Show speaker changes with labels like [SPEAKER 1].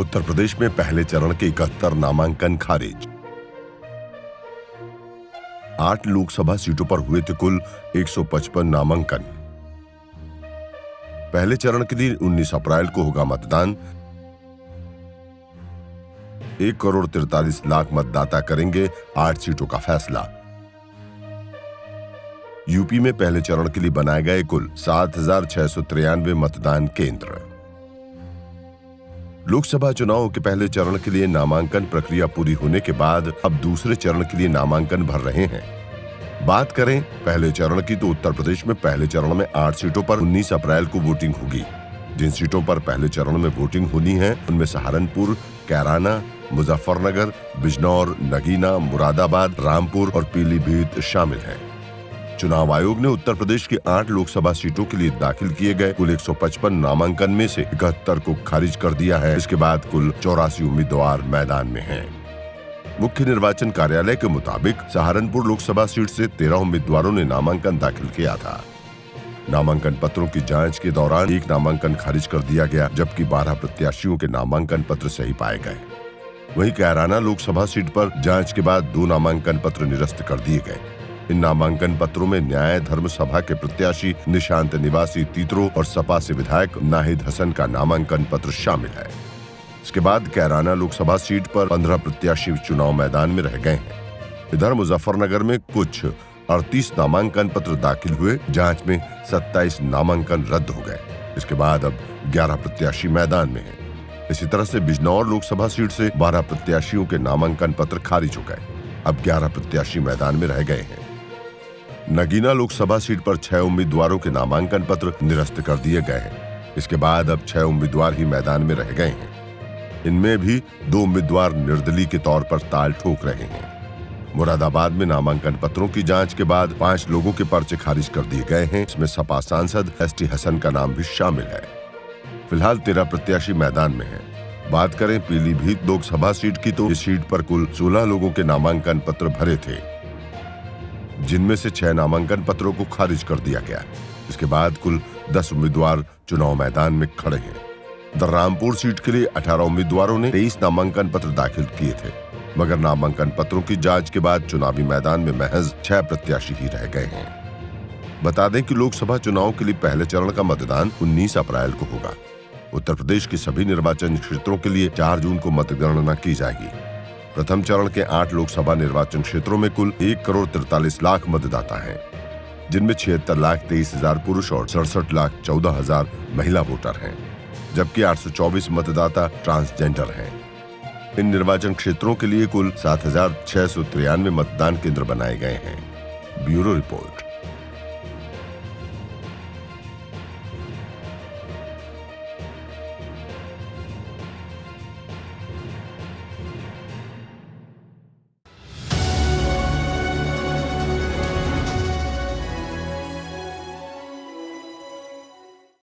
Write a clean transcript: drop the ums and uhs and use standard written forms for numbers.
[SPEAKER 1] उत्तर प्रदेश में पहले चरण के 71 नामांकन खारिज। 8 लोकसभा सीटों पर हुए थे कुल 155 नामांकन। पहले चरण के दिन 19 अप्रैल को होगा मतदान। 1,43,00,000 मतदाता करेंगे 8 सीटों का फैसला। यूपी में पहले चरण के लिए बनाए गए कुल 7,693 मतदान केंद्र। लोकसभा चुनाव के पहले चरण के लिए नामांकन प्रक्रिया पूरी होने के बाद अब दूसरे चरण के लिए नामांकन भर रहे हैं। बात करें पहले चरण की तो उत्तर प्रदेश में पहले चरण में 8 सीटों पर 19 अप्रैल को वोटिंग होगी। जिन सीटों पर पहले चरण में वोटिंग होनी है उनमें सहारनपुर, कैराना, मुजफ्फरनगर, बिजनौर, नगीना, मुरादाबाद, रामपुर और पीलीभीत शामिल हैं। चुनाव आयोग ने उत्तर प्रदेश की 8 लोकसभा सीटों के लिए दाखिल किए गए कुल 155 नामांकन में से 71 को खारिज कर दिया है। इसके बाद कुल 84 उम्मीदवार मैदान में हैं। मुख्य निर्वाचन कार्यालय के मुताबिक सहारनपुर लोकसभा सीट से 13 उम्मीदवारों ने नामांकन दाखिल किया था। नामांकन पत्रों की जांच के दौरान एक नामांकन खारिज कर दिया गया, जबकि 12 प्रत्याशियों के नामांकन पत्र सही पाए गए। वहीं कैराना लोकसभा सीट पर जांच के बाद 2 नामांकन पत्र निरस्त कर दिए गए। इन नामांकन पत्रों में न्याय धर्म सभा के प्रत्याशी निशांत निवासी तीतरो और सपा से विधायक नाहिद हसन का नामांकन पत्र शामिल है। इसके बाद कैराना लोकसभा सीट पर 15 प्रत्याशी चुनाव मैदान में रह गए हैं। इधर मुजफ्फरनगर में कुछ 38 नामांकन पत्र दाखिल हुए, जांच में 27 नामांकन रद्द हो गए। इसके बाद अब 11 प्रत्याशी मैदान में हैं। इसी तरह से बिजनौर लोकसभा सीट से 12 प्रत्याशियों के नामांकन पत्र खारिज हो गए। अब 11 प्रत्याशी मैदान में रह गए हैं। नगीना लोकसभा सीट पर 6 उम्मीदवारों के नामांकन पत्र निरस्त कर दिए गए हैं। इसके बाद अब 6 उम्मीदवार ही मैदान में रह गए हैं। इनमें भी 2 उम्मीदवार निर्दलीय के तौर पर ताल ठोक रहे हैं। मुरादाबाद में नामांकन पत्रों की जांच के बाद 5 लोगों के पर्चे खारिज कर दिए गए हैं। इसमें सपा सांसद एसटी हसन का नाम भी शामिल है। फिलहाल 13 प्रत्याशी मैदान में हैं। बात करें पीलीभीत लोकसभा सीट की तो इस सीट पर कुल 16 लोगों के नामांकन पत्र भरे थे, जिनमें से 6 नामांकन पत्रों को खारिज कर दिया गया। इसके बाद कुल 10 उम्मीदवार चुनाव मैदान में खड़े हैं। रामपुर सीट के लिए 18 उम्मीदवारों ने 23 नामांकन पत्र दाखिल किए थे, मगर नामांकन पत्रों की जांच के बाद चुनावी मैदान में महज 6 प्रत्याशी ही रह गए हैं। बता दें कि लोकसभा चुनाव के लिए पहले चरण का मतदान 19 अप्रैल को होगा। उत्तर प्रदेश के सभी निर्वाचन क्षेत्रों के लिए 4 जून को मतगणना की जाएगी। प्रथम चरण के 8 लोकसभा निर्वाचन क्षेत्रों में कुल 1,43,00,000 मतदाता हैं, जिनमें 76,23,000 पुरुष और 67,14,000 महिला वोटर हैं, जबकि 824 मतदाता ट्रांसजेंडर हैं। इन निर्वाचन क्षेत्रों के लिए कुल 7,693 मतदान केंद्र बनाए गए हैं। Bureau report.